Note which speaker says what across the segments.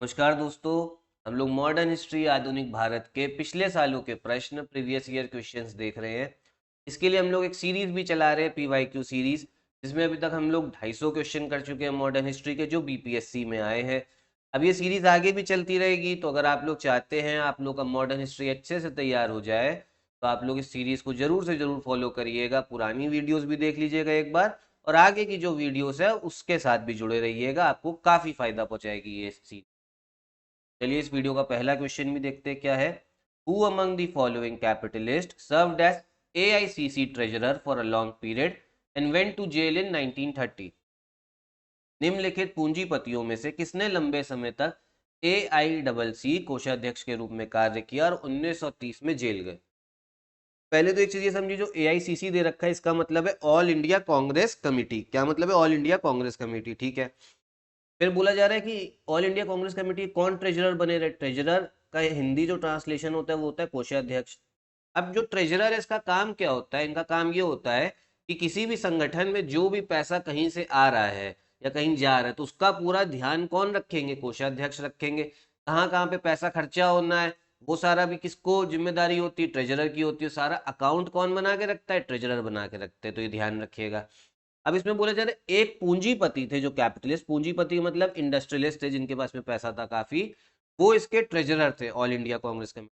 Speaker 1: नमस्कार दोस्तों। हम लोग मॉडर्न हिस्ट्री आधुनिक भारत के पिछले सालों के प्रश्न प्रीवियस ईयर क्वेश्चंस देख रहे हैं। इसके लिए हम लोग एक सीरीज भी चला रहे हैं, पीवाईक्यू सीरीज, जिसमें अभी तक हम लोग 250 क्वेश्चन कर चुके हैं मॉडर्न हिस्ट्री के, जो बीपीएससी में आए हैं। अब ये सीरीज आगे भी चलती रहेगी, तो अगर आप लोग चाहते हैं आप लोग का मॉडर्न हिस्ट्री अच्छे से तैयार हो जाए, तो आप लोग इस सीरीज को जरूर से जरूर फॉलो करिएगा। पुरानी वीडियोज भी देख लीजिएगा एक बार, और आगे की जो वीडियोस है उसके साथ भी जुड़े रहिएगा, आपको काफी फायदा पहुंचाएगी ये सीरीज। चलिए इस वीडियो का पहला क्वेश्चन भी देखते हैं क्या है। Who among the following capitalist served as AICC treasurer for a long period and went to jail in 1930। निम्नलिखित पूंजीपतियों में से किसने लंबे समय तक एआईडबलसी कोषाध्यक्ष के रूप में कार्य किया और 1930 में जेल गए। पहले तो एक चीज ये समझिए, जो एआईसीसी दे रखा है इसका मतलब है ऑल इंडिया कांग्रेस कमेटी। क्या मतलब है? ऑल इंडिया कांग्रेस कमेटी, ठीक है। फिर बोला जा रहा है कि ऑल इंडिया कांग्रेस कमेटी कौन ट्रेजरर बने रहे। ट्रेजरर का हिंदी जो ट्रांसलेशन होता है वो होता है कोषाध्यक्ष। अब जो ट्रेजरर है इसका काम क्या होता है? इनका काम ये होता है कि किसी भी संगठन में जो भी पैसा कहीं से आ रहा है या कहीं जा रहा है, तो उसका पूरा ध्यान कौन रखेंगे? कोषाध्यक्ष रखेंगे। कहाँ कहाँ पे पैसा खर्चा होना है वो सारा भी किसको जिम्मेदारी होती है? ट्रेजरर की होती है। सारा अकाउंट कौन बना के रखता है? ट्रेजरर बना के रखते हैं, तो ये ध्यान रखिएगा। अब इसमें बोले जा रहे एक पूंजीपति थे, जो कैपिटलिस्ट, पूंजीपति मतलब इंडस्ट्रियलिस्ट थे जिनके पास में पैसा था काफी, वो इसके ट्रेजरर थे ऑल इंडिया कांग्रेस कमेटी।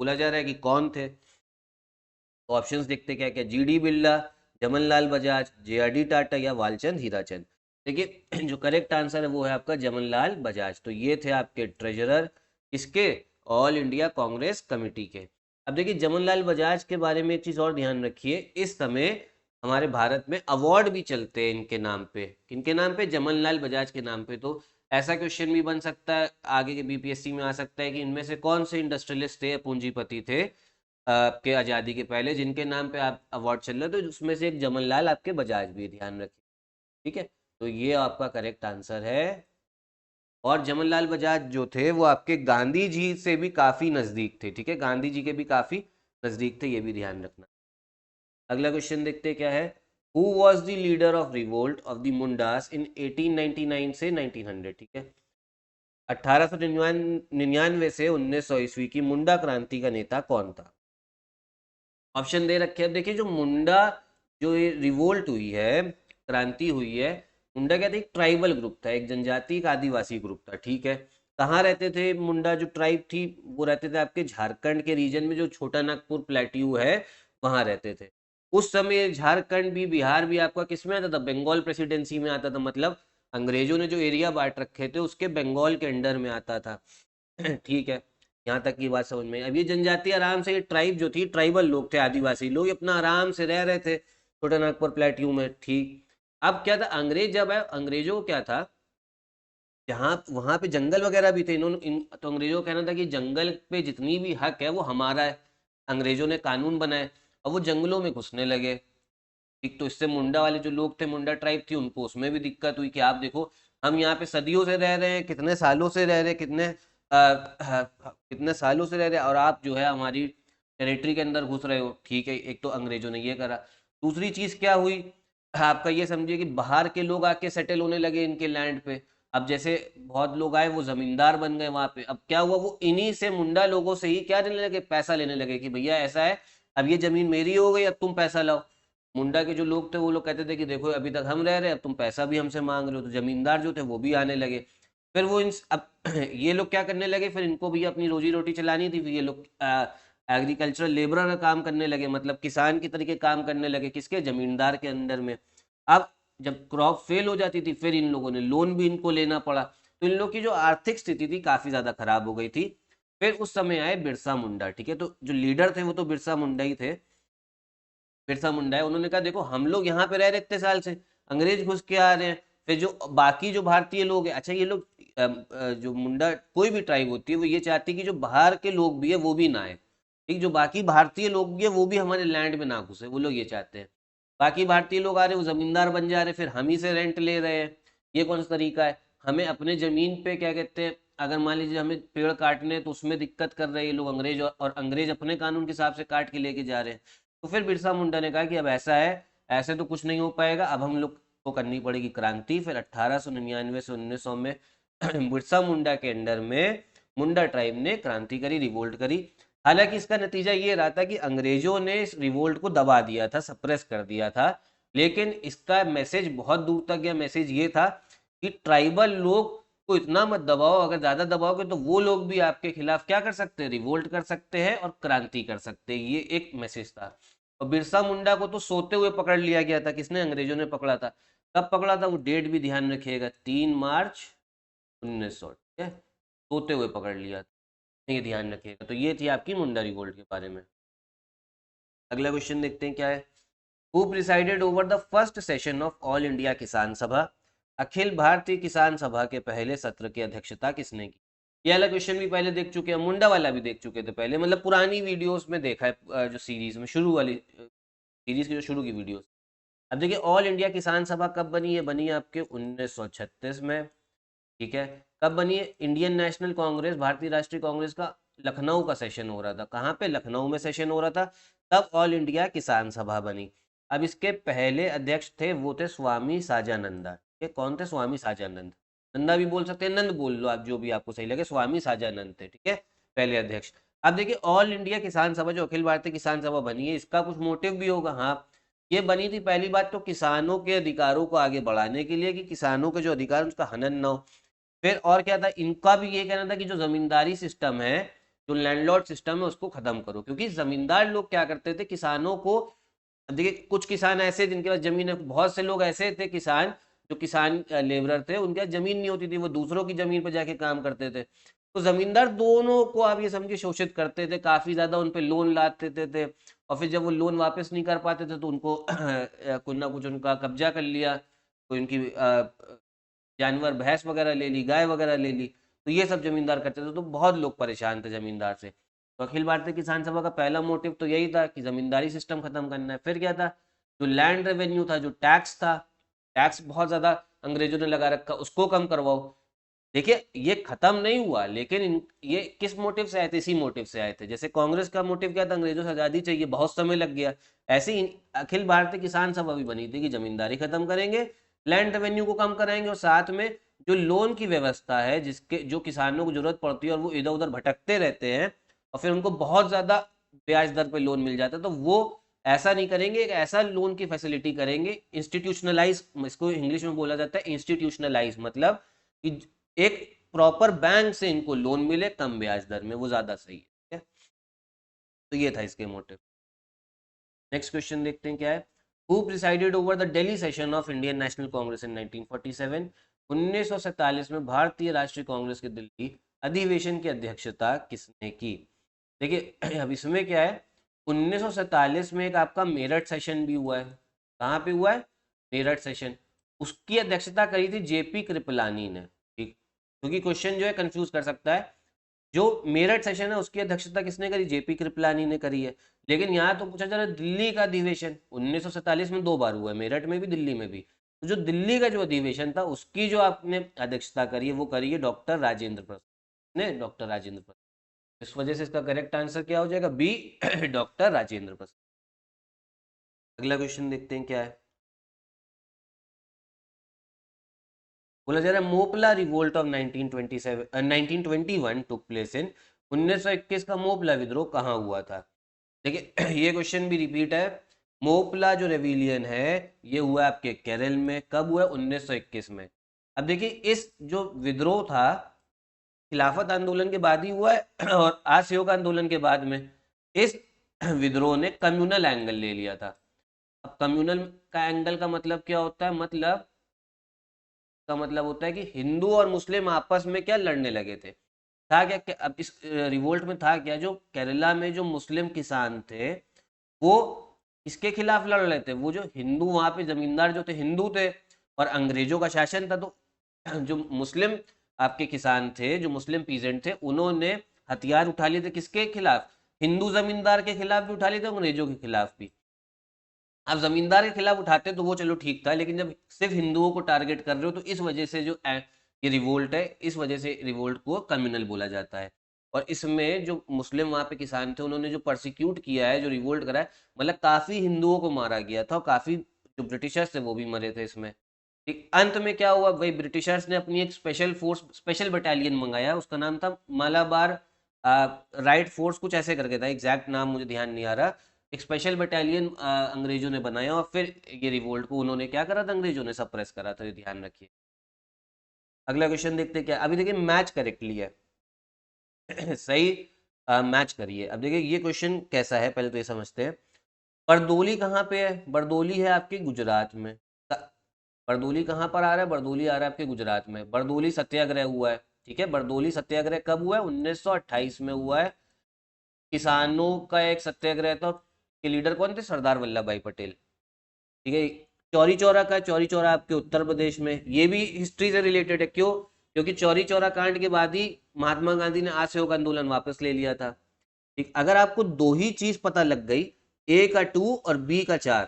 Speaker 1: बोला जा रहा है कि कौन थे, तो ऑप्शंस देखते क्या क्या। जीडी बिरला, जमनलाल बजाज, जेआरडी टाटा या वालचंद हीराचंद। देखिए जो करेक्ट आंसर है वो है आपका जमनलाल बजाज। तो ये थे आपके ट्रेजरर इसके ऑल इंडिया कांग्रेस कमेटी के। अब देखिए जमनलाल बजाज के बारे में एक चीज और ध्यान रखिए, इस समय हमारे भारत में अवार्ड भी चलते हैं इनके नाम पे। किनके नाम पे? जमनलाल बजाज के नाम पे। तो ऐसा क्वेश्चन भी बन सकता है आगे के बीपीएससी में आ सकता है कि इनमें से कौन से इंडस्ट्रियलिस्ट थे, पूंजीपति थे आपके आज़ादी के पहले, जिनके नाम पे आप अवार्ड चल रहा है। तो उसमें से एक जमनलाल आपके बजाज भी, ध्यान रखिए, ठीक है। तो ये आपका करेक्ट आंसर है। और जमनलाल बजाज जो थे वो आपके गांधी जी से भी काफी नजदीक थे, ठीक है, गांधी जी के भी काफी नजदीक थे, ये भी ध्यान रखना। अगला क्वेश्चन देखते क्या है। Who was the leader of revolt of the Mundas in 1899 से 1900, ठीक है। 1899 से 1900 ईस्वी की मुंडा क्रांति का नेता कौन था? ऑप्शन दे रखे हैं। अब देखिए जो मुंडा, जो ये रिवोल्ट हुई है, क्रांति हुई है, मुंडा क्या था? एक ट्राइबल ग्रुप था, एक जनजाति, एक आदिवासी ग्रुप था, ठीक है। कहाँ रहते थे मुंडा? जो ट्राइब थी वो रहते थे आपके झारखंड के रीजन में, जो छोटा नागपुर प्लेट्यू है वहां रहते थे। उस समय झारखंड भी, बिहार भी आपका किस में आता था? बंगाल प्रेसिडेंसी में आता था। मतलब अंग्रेजों ने जो एरिया बांट रखे थे उसके बंगाल के अंडर में आता था। ठीक है, यहाँ तक की बात समझ में आई। अब ये जनजाति आराम से, ये ट्राइब जो थी, ट्राइबल लोग थे, आदिवासी लोग, ये अपना आराम से रह रहे थे छोटा नागपुर प्लेट्यू में, ठीक। अब क्या था, अंग्रेज जब आए, अंग्रेजों को क्या था, जहाँ वहां पे जंगल वगैरह भी थे, तो अंग्रेजों का कहना था कि जंगल पे जितनी भी हक है वो हमारा है। अंग्रेजों ने कानून बनाए और वो जंगलों में घुसने लगे, ठीक। तो इससे मुंडा वाले जो लोग थे, मुंडा ट्राइब थी, उनको उसमें भी दिक्कत हुई कि आप देखो हम यहाँ पे सदियों से रह रहे हैं, कितने सालों से रह रहे हैं, कितने सालों से रह रहे हैं, और आप जो है हमारी टेरिटरी के अंदर घुस रहे हो, ठीक है। एक तो अंग्रेजों ने ये करा। दूसरी चीज क्या हुई, आपका ये समझिए कि बाहर के लोग आके सेटल होने लगे इनके लैंड पे। अब जैसे बहुत लोग आए, वो जमींदार बन गए वहां पे। अब क्या हुआ, वो इन्हीं से, मुंडा लोगों से ही क्या लेने लगे? पैसा लेने लगे कि भैया ऐसा है, अब ये जमीन मेरी हो गई, अब तुम पैसा लाओ। मुंडा के जो लोग थे वो लोग कहते थे कि देखो अभी तक हम रह रहे हैं, अब तुम पैसा भी हमसे मांग रहे हो। तो जमींदार जो थे वो भी आने लगे। फिर वो इन अब ये लोग क्या करने लगे, फिर इनको भी अपनी रोजी रोटी चलानी थी, फिर ये लोग एग्रीकल्चरल लेबरर का काम करने लगे, मतलब किसान की तरीके काम करने लगे, किसके? जमींदार के अंडर में। अब जब क्रॉप फेल हो जाती थी, फिर इन लोगों ने लोन भी इनको लेना पड़ा, तो इन लोग की जो आर्थिक स्थिति थी काफी ज्यादा खराब हो गई थी। फिर उस समय आए बिरसा मुंडा, ठीक है। तो जो लीडर थे वो तो बिरसा मुंडा ही थे, बिरसा मुंडा है। उन्होंने कहा देखो हम लोग यहाँ पे रह रहे इतने साल से, अंग्रेज घुस के आ रहे हैं। फिर जो बाकी जो भारतीय लोग हैं, अच्छा ये लोग जो मुंडा, कोई भी ट्राइब होती है वो ये चाहती है कि जो बाहर के लोग भी है वो भी ना आए, ठीक। जो बाकी भारतीय लोग भी है वो भी हमारे लैंड में ना घुसे, वो लोग ये चाहते हैं। बाकी भारतीय लोग आ रहे हैं, वो जमींदार बन जा रहे हैं, फिर हम ही से रेंट ले रहे हैं। ये कौन सा तरीका है? हमें अपने जमीन पे क्या कहते हैं, अगर मान लीजिए हमें पेड़ काटने हैं तो उसमें दिक्कत कर रहे हैं ये लोग अंग्रेज, और अंग्रेज अपने कानून के हिसाब से काट के लेके जा रहे हैं। तो फिर बिरसा मुंडा ने कहा कि अब ऐसा है, ऐसे तो कुछ नहीं हो पाएगा, अब हम लोग को करनी पड़ेगी क्रांति। फिर 1899 से 1900 में बिरसा मुंडा के अंडर में मुंडा ट्राइब ने क्रांति करी, रिवोल्ट करी। हालांकि इसका नतीजा ये रहा था कि अंग्रेजों ने इस रिवोल्ट को दबा दिया था, सप्रेस कर दिया था, लेकिन इसका मैसेज बहुत दूर तक गया। मैसेज ये था कि ट्राइबल लोग को इतना मत दबाओ, अगर ज्यादा दबाओगे तो वो लोग भी आपके खिलाफ क्या कर सकते हैं, रिवोल्ट कर सकते हैं और क्रांति कर सकते हैं। ये एक मैसेज था। और बिरसा मुंडा को तो सोते हुए पकड़ लिया गया था। किसने? अंग्रेजों ने पकड़ा था। कब पकड़ा था? वो डेट भी ध्यान रखिएगा, 3 मार्च 1900, ठीक है, सोते हुए पकड़ लिया था, ये ध्यान रखिएगा। तो ये थी आपकी मुंडा रिवोल्ट के बारे में। अगला क्वेश्चन देखते हैं क्या है। Who presided over the first session of all India किसान सभा? अखिल भारतीय किसान सभा के पहले सत्र की अध्यक्षता किसने की? ये वाला क्वेश्चन भी पहले देख चुके हैं, मुंडा वाला भी देख चुके थे पहले, मतलब पुरानी वीडियोस में देखा है, जो सीरीज में शुरू वाली सीरीज की जो शुरू की वीडियोस। अब देखिए, ऑल इंडिया किसान सभा कब बनी है? बनी है आपके 1936 में, ठीक है। कब बनी है? इंडियन नेशनल कांग्रेस, भारतीय राष्ट्रीय कांग्रेस का लखनऊ का सेशन हो रहा था। कहाँ पे? लखनऊ में सेशन हो रहा था, तब ऑल इंडिया किसान सभा बनी। अब इसके पहले अध्यक्ष थे, वो थे स्वामी साजानंदा। ये कौन थे? स्वामी साजानंद। नंदा भी बोल सकते हैं, नंद बोल लो आप, जो भी आपको सही लगे। स्वामी साजानंद थे, ठीक है, पहले अध्यक्ष। अब देखिए, ऑल इंडिया किसान सभा जो अखिल भारतीय किसान सभा बनी है, इसका कुछ मोटिव भी होगा। हाँ, ये बनी थी पहली बात तो किसानों के अधिकारों को आगे बढ़ाने के लिए, कि किसानों के जो अधिकार उसका हनन ना हो। फिर और क्या था, इनका भी ये कहना था कि जो जमींदारी सिस्टम है, जो लैंडलॉर्ड सिस्टम है, उसको खत्म करो। क्योंकि जमींदार लोग क्या करते थे, किसानों को, देखिए कुछ किसान ऐसे जिनके पास जमीन है, बहुत से लोग ऐसे थे किसान, जो किसान लेबरर थे, उनके पास जमीन नहीं होती थी, वो दूसरों की जमीन पर जाके काम करते थे। तो जमींदार दोनों को आप ये समझिए शोषित करते थे, काफी ज्यादा उन पे लोन लाते थे। और फिर जब वो लोन वापस नहीं कर पाते थे तो उनको कुछ ना कुछ उनका कब्जा कर लिया, कोई उनकी जानवर, भैंस वगैरह ले ली, गाय वगैरह ले ली। तो ये सब जमींदार करते थे, तो बहुत लोग परेशान थे जमींदार से। तो अखिल भारतीय किसान सभा का पहला मोटिव तो यही था कि जमींदारी सिस्टम खत्म करना है। फिर क्या था, जो लैंड रेवेन्यू था, जो टैक्स था, टैक्स बहुत ज्यादा अंग्रेजों ने लगा रखा, उसको कम करवाओ। देखिए, ये खत्म नहीं हुआ, लेकिन ये किस मोटिव से आए थे? इसी मोटिव से आए थे। जैसे कांग्रेस का मोटिव क्या था, अंग्रेजों से आजादी चाहिए, बहुत समय लग गया। ऐसे ही अखिल भारतीय किसान सभा भी बनी थी कि जमींदारी खत्म करेंगे, लैंड रेवेन्यू को कम कराएंगे, और साथ में जो लोन की व्यवस्था है, जिसके जो किसानों को जरूरत पड़ती है और वो इधर उधर भटकते रहते हैं, और फिर उनको बहुत ज्यादा ब्याज दर पे लोन मिल जाता है, तो वो ऐसा नहीं करेंगे। एक ऐसा लोन की फैसिलिटी करेंगे, इंस्टीट्यूशनलाइज, इसको इंग्लिश में बोला जाता है इंस्टीट्यूशनलाइज, मतलब कि एक प्रॉपर बैंक से इनको लोन मिले कम ब्याज दर में, वो ज्यादा सही है, ठीक है। तो ये था इसके मोटिव। नेक्स्ट क्वेश्चन देखते हैं क्या है। Who presided over the Delhi session of Indian National Congress in 1947? 1947 में भारतीय राष्ट्रीय कांग्रेस के दिल्ली अधिवेशन की अध्यक्षता किसने की? देखिए, अब इसमें क्या है, 1947 में एक आपका मेरठ सेशन भी हुआ है। कहाँ पे हुआ है? मेरठ सेशन। उसकी अध्यक्षता करी थी जेपी कृपलानी ने, ठीक। क्योंकि क्वेश्चन जो है कंफ्यूज कर सकता है। जो मेरठ सेशन है उसकी अध्यक्षता किसने करी? जेपी कृपलानी ने करी है। लेकिन यहाँ तो पूछा जा रहा है दिल्ली का अधिवेशन, 1947 में 2 बार हुआ है, मेरठ में भी, दिल्ली में भी। तो जो दिल्ली का जो अधिवेशन था, उसकी जो आपने अध्यक्षता करी है, वो करी है डॉक्टर राजेंद्र प्रसाद ने, डॉक्टर राजेंद्र प्रसाद। इस वजह से इसका करेक्ट आंसर क्या हो जाएगा? B, doctor Rajendra Prasad. अगला क्वेश्चन देखते हैं क्या है। बोला जा रहा है Moplah revolt of 1927 1921 took place in 1921 का मोपला विद्रोह कहाँ हुआ था? देखिए, ये क्वेश्चन भी रिपीट है। मोपला जो रेविलियन है, ये हुआ आपके केरल में। कब हुआ? 1921 में। अब देखिए, इस जो विद्रोह था, खिलाफत आंदोलन के बाद ही हुआ है और असहयोग आंदोलन के बाद में। इस विद्रोह ने कम्युनल एंगल ले लिया था। अब कम्युनल का एंगल का मतलब क्या होता है? मतलब का मतलब होता है कि हिंदू और मुस्लिम आपस में क्या लड़ने लगे थे। था क्या अब इस रिवोल्ट में था क्या, जो केरला में जो मुस्लिम किसान थे, वो इसके खिलाफ लड़ रहे थे। वो जो हिंदू वहां पे जमींदार जो थे, हिंदू थे, और अंग्रेजों का शासन था। तो जो मुस्लिम आपके किसान थे, जो मुस्लिम पीजेंट थे, उन्होंने हथियार उठा लिए थे किसके खिलाफ? हिंदू जमींदार के खिलाफ भी उठा लिए थे, अंग्रेजों के खिलाफ भी। आप जमींदार के खिलाफ उठाते तो वो चलो ठीक था, लेकिन जब सिर्फ हिंदुओं को टारगेट कर रहे हो, तो इस वजह से जो ये रिवोल्ट है, इस वजह से रिवोल्ट को कम्युनल बोला जाता है। और इसमें जो मुस्लिम वहां पे किसान थे, उन्होंने जो परसिक्यूट किया है, जो रिवोल्ट करा है, मतलब काफी हिंदुओं को मारा गया था, और काफी जो ब्रिटिशर्स थे वो भी मरे थे इसमें। ठीक, अंत में क्या हुआ भाई, ब्रिटिशर्स ने अपनी एक स्पेशल फोर्स, स्पेशल बटालियन मंगाया, उसका नाम था मालाबार राइट फोर्स, कुछ ऐसे करके था, एग्जैक्ट नाम मुझे ध्यान नहीं आ रहा। एक स्पेशल बटालियन अंग्रेजों ने बनाया और फिर ये रिवोल्ट को उन्होंने क्या करा था, अंग्रेजों ने सप्रेस करा था, ये ध्यान रखिए। अगला क्वेश्चन देखते हैं क्या, अभी देखिए मैच करेक्टली है सही मैच करिए। अब देखिए ये क्वेश्चन कैसा है, पहले तो ये समझते हैं। बरदोली कहाँ पे है, बरदोली है आपके गुजरात में। बरदोली कहाँ पर आ रहा है, बरदोली आ रहा है आपके गुजरात में। बरदोली सत्याग्रह हुआ है, ठीक है, बरदोली सत्याग्रह कब हुआ है, 1928 में हुआ है। किसानों का एक सत्याग्रह था, के लीडर कौन थे, सरदार वल्लभ भाई पटेल, ठीक है। चौरी चौरा का, चौरी चौरा आपके उत्तर प्रदेश में, ये भी हिस्ट्री से रिलेटेड है, क्यों, क्योंकि चौरी चौरा कांड के बाद ही महात्मा गांधी ने असहयोग आंदोलन वापस ले लिया था। ठीक, अगर आपको दो ही चीज पता लग गई, ए का 2 और बी का 4,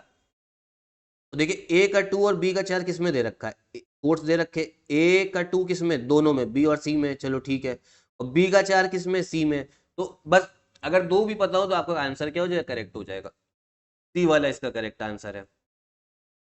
Speaker 1: तो देखिए ए का 2 और बी का 4 किस में दे रखा है, कोट्स दे रखे, ए का 2 किस में, दोनों में, बी और सी में, चलो ठीक है, और बी का 4 किस में, सी में। तो बस अगर दो भी पता हो तो आपका आंसर क्या हो जाएगा, करेक्ट हो जाएगा, सी वाला इसका करेक्ट आंसर है।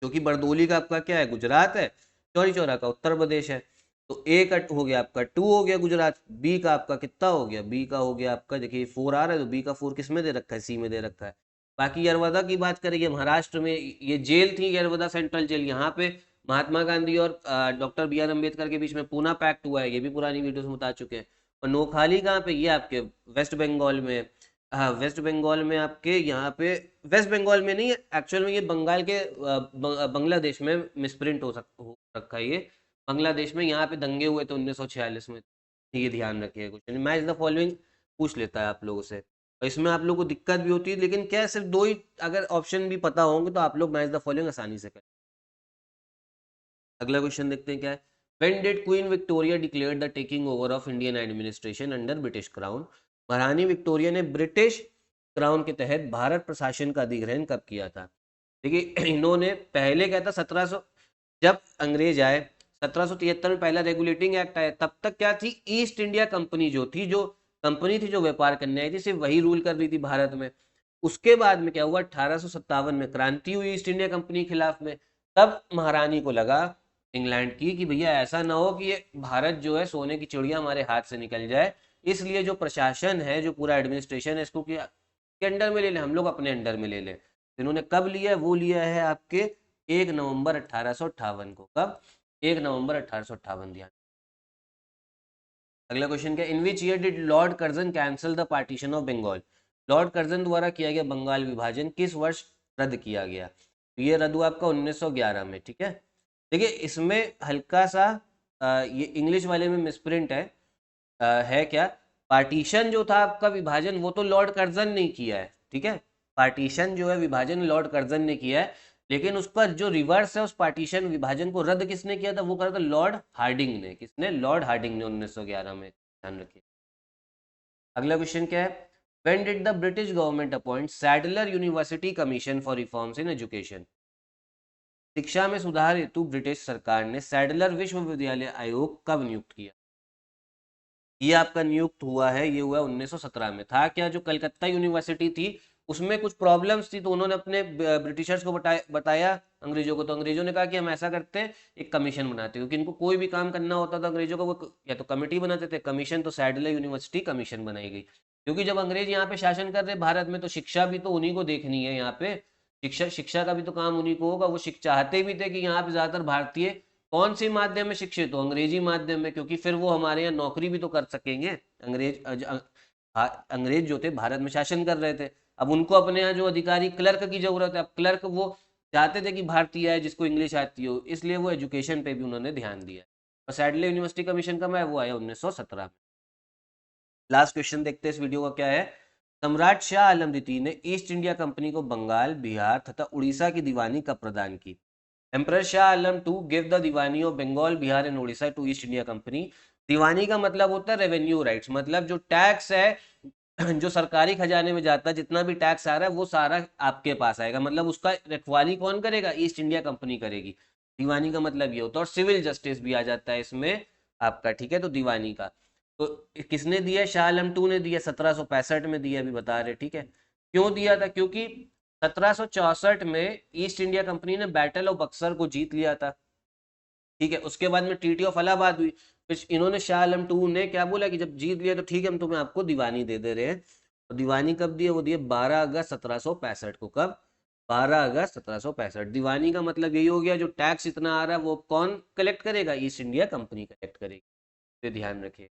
Speaker 1: क्योंकि बरदोली का आपका क्या है, गुजरात है, चौरी चौरा का उत्तर प्रदेश है। तो ए का हो गया आपका 2 हो गया गुजरात, बी का आपका कितना हो गया, बी का हो गया आपका, देखिए 4 आ रहा है, तो बी का 4 किस में दे रखा है, सी में दे रखा है। बाकी यरवदा की बात करेंगे, महाराष्ट्र में ये जेल थी, यरवदा सेंट्रल जेल, यहाँ पे महात्मा गांधी और डॉक्टर बी आर अम्बेडकर के बीच में पूना पैक्ट हुआ है, ये भी पुरानी वीडियोस में बता चुके हैं। और नोखाली कहाँ पे, ये आपके वेस्ट बंगाल में। हाँ, वेस्ट बंगाल में आपके यहाँ पे, वेस्ट बंगाल में नहीं है एक्चुअल में, ये बंगाल के बांग्लादेश में मिसप्रिंट हो रखा है ये, बांग्लादेश में यहाँ पे दंगे हुए थे 1946 में, ये ध्यान रखिए। क्वेश्चन मैच द फॉलोइंग पूछ लेता है आप लोगों से, और इसमें आप लोगों को दिक्कत भी होती है, लेकिन क्या है, सिर्फ दो ही अगर ऑप्शन भी पता होंगे तो आप लोग मैच द फॉलोइंग आसानी से करें। अगला क्वेश्चन देखते हैं क्या है, when did queen Victoria declare the taking over of Indian administration under British crown, महारानी विक्टोरिया ने ब्रिटिश क्राउन के तहत भारत प्रशासन का अधिग्रहण कब किया था। देखिए इन्होंने पहले क्या था, 1700, जब अंग्रेज आए 1773 में पहला रेगुलेटिंग एक्ट आया, तब तक क्या थी, ईस्ट इंडिया कंपनी जो थी, जो कंपनी थी जो व्यापार करने आई थी, सिर्फ वही रूल कर रही थी भारत में। उसके बाद में क्या हुआ, 1857 में क्रांति हुई ईस्ट इंडिया कंपनी के खिलाफ में। तब महारानी को लगा इंग्लैंड की कि भैया ऐसा ना हो कि ये भारत जो है सोने की चिड़िया हमारे हाथ से निकल जाए, इसलिए जो प्रशासन है, जो पूरा एडमिनिस्ट्रेशन है, इसको के अंडर में ले लें, हम लोग अपने अंडर में ले लें। तो इन्होंने कब लिया है, वो लिया है आपके 1 नवंबर 1858 को। कब, 1 नवंबर 1858, ध्यान। अगला क्वेश्चन क्या, in which year did lord Curzon cancel the partition of Bengal, lord Curzon द्वारा किया गया बंगाल विभाजन किस वर्ष रद्द किया गया। तो ये रद्द हुआ आपका 1911 में, ठीक है। देखिए इसमें हल्का सा ये इंग्लिश वाले में मिसप्रिंट है क्या, पार्टीशन जो था आपका विभाजन, वो तो लॉर्ड कर्जन ने किया है, ठीक है। पार्टीशन जो है विभाजन लॉर्ड कर्जन ने किया है, लेकिन उसका जो रिवर्स है, उस पार्टीशन विभाजन को रद्द किसने किया था, वो करा था लॉर्ड हार्डिंग ने। किसने, लॉर्ड हार्डिंग ने 1911 में, ध्यान रखिए। अगला क्वेश्चन क्या है, when did the British government appoint Sadler university commission for reforms in education, शिक्षा में सुधार हेतु ब्रिटिश सरकार ने सैडलर विश्वविद्यालय आयोग कब नियुक्त किया। ये आपका नियुक्त हुआ है, ये हुआ 1917 में। था क्या, जो कलकत्ता यूनिवर्सिटी थी उसमें कुछ प्रॉब्लम्स थी, तो उन्होंने अपने ब्रिटिशर्स को बताया अंग्रेजों को, तो अंग्रेजों ने कहा कि हम ऐसा करते हैं, एक कमीशन बनाते हैं, क्योंकि इनको कोई भी काम करना होता था अंग्रेजों को, वो या तो कमेटी बनाते थे, कमीशन, तो सैडलर यूनिवर्सिटी कमीशन बनाई गई। क्योंकि जब अंग्रेज यहाँ पे शासन कर रहे भारत में, तो शिक्षा भी तो उन्हीं को देखनी है यहाँ पे, शिक्षा शिक्षा का भी तो काम उन्हीं को होगा। वो चाहते भी थे कि यहाँ पे ज्यादातर भारतीय कौन से माध्यम में शिक्षित हो, अंग्रेजी माध्यम में, क्योंकि फिर वो हमारे यहाँ नौकरी भी तो कर सकेंगे। अंग्रेज जो थे भारत में शासन कर रहे थे, अब उनको अपने यहाँ जो अधिकारी क्लर्क की जरूरत है, अब क्लर्क वो चाहते थे कि भारतीय है जिसको इंग्लिश आती हो, इसलिए वो एजुकेशन पे भी उन्होंने ध्यान दिया। और सैडलर यूनिवर्सिटी कमीशन का मैं वो आया 1917 में। लास्ट क्वेश्चन देखते हैं इस वीडियो का क्या है, सम्राट शाह आलम द्वितीय ने ईस्ट इंडिया कंपनी को बंगाल, बिहार तथा उड़ीसा की दीवानी कब प्रदान की। Emperor Shah Alam to give the diwani of Bengal, Bihar and Orissa to East India company. दीवानी का मतलब होता है रेवेन्यू राइट्स, मतलब जो टैक्स है जो सरकारी खजाने में जाता है, जितना भी टैक्स आ रहा है वो सारा आपके पास आएगा, मतलब उसका रखवाली कौन करेगा, ईस्ट इंडिया कंपनी करेगी। दीवानी का मतलब ये होता है, और सिविल जस्टिस भी आ जाता है इसमें आपका, ठीक है। तो दीवानी का तो किसने दिया, शाह आलम टू ने दिया, 1765 में दिया, अभी बता रहे, ठीक है। क्यों दिया था, क्योंकि 1764 में ईस्ट इंडिया कंपनी ने बैटल ऑफ बक्सर को जीत लिया था, ठीक है, उसके बाद में ट्रीटी ऑफ इलाहाबाद हुई। फिर इन्होंने शाह आलम टू ने क्या बोला कि जब जीत लिया तो ठीक है, हम तुम्हें आपको दीवानी दे दे रहे हैं। तो दीवानी कब दिए? वो दिए 12 अगस्त 1765 को। कब? 12 अगस्त 1765। दीवानी का मतलब यही हो गया, जो टैक्स इतना आ रहा है वो कौन कलेक्ट करेगा? ईस्ट इंडिया कंपनी कलेक्ट करेगी। तो ध्यान रखिए।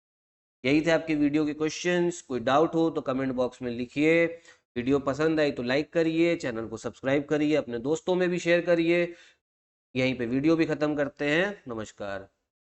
Speaker 1: यही थे आपके वीडियो के क्वेश्चंस। कोई डाउट हो तो कमेंट बॉक्स में लिखिए। वीडियो पसंद आई तो लाइक करिए, चैनल को सब्सक्राइब करिए, अपने दोस्तों में भी शेयर करिए। यहीं पे वीडियो भी खत्म करते हैं। नमस्कार।